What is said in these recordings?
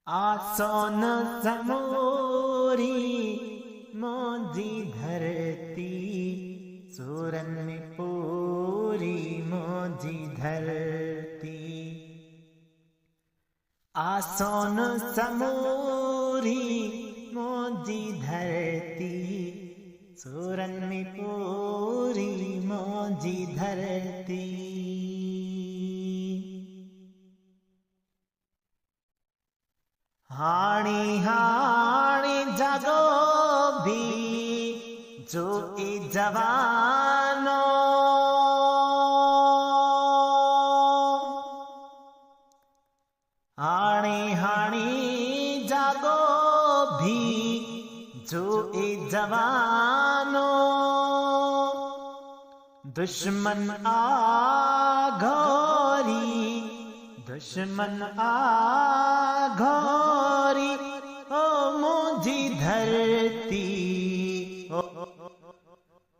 आसोन समोरी मोजी धरती, सूरन में पूरी मोजी धरती। आसोन समोरी मोजी धरती, सूरन में पूरी मोजी धरती। हाणी हाणी जागो भी जो ए जवानो, हाणी हाणी जागो भी जो ए जवानो। दुश्मन आ घोरी, दुश्मन आ घोरी, ओ मोजी धरती।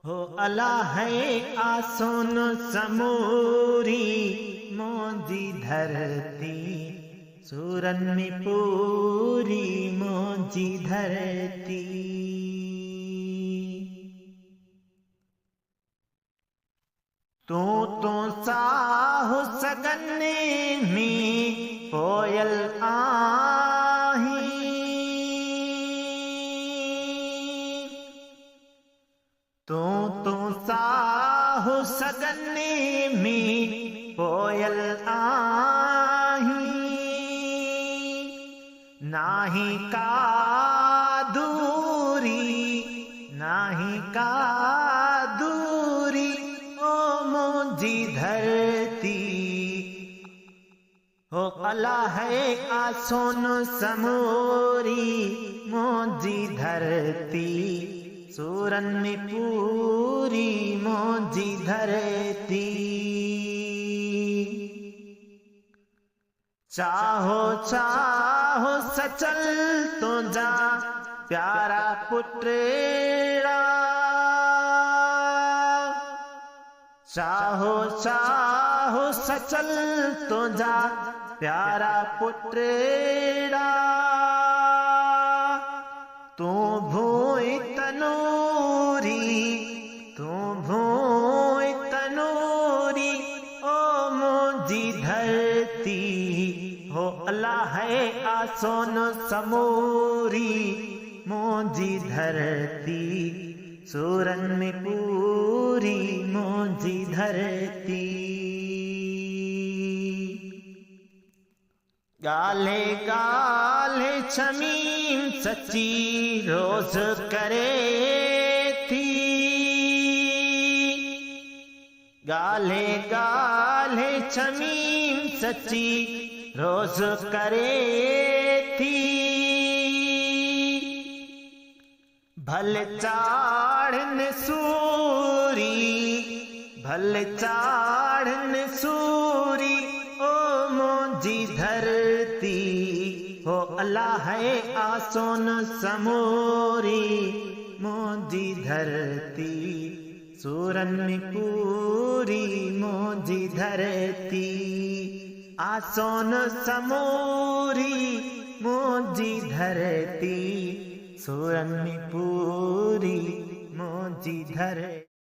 हो अल्लाह है आसोन समूरी मोजी धरती, सूरन में पूरी मोजी धरती। तो साहु सगने में कोयल आही, तो साहु सगने में कोयल आही। नाही का दूरी, नाही का दूरी, ओ मोजी धरती। हो अल्लाह है आसोन समोरी मोजी धरती, सूरन में पूरी मोजी धरती। चाहो चाहो सचल तो जा प्यारा पुत्रेड़ा, चाहो चाहो सचल तो जा प्यारा पुत्रेड़ा। तू भूई तनूरी, तू भूई तनूरी, ओ मोजी धरती। हो अल्लाह है आसोन समूरी मोजी धरती, सूरन में पूरी मोजी धरती। गाले गाले छमीम सच्ची रोज करे थी, गाले गाले छमीम सच्ची रोज करे थी। भल चाढ़न सूरी, भल चाढ़न सूरी, ओ मोजी धरती। हो अल्लाह है आसोन समोरी मोजी धरती, सूरन में पूरी मोजी धरती। आसोन समोरी मोजी धरती, सूरन में पूरी मोजी धरती।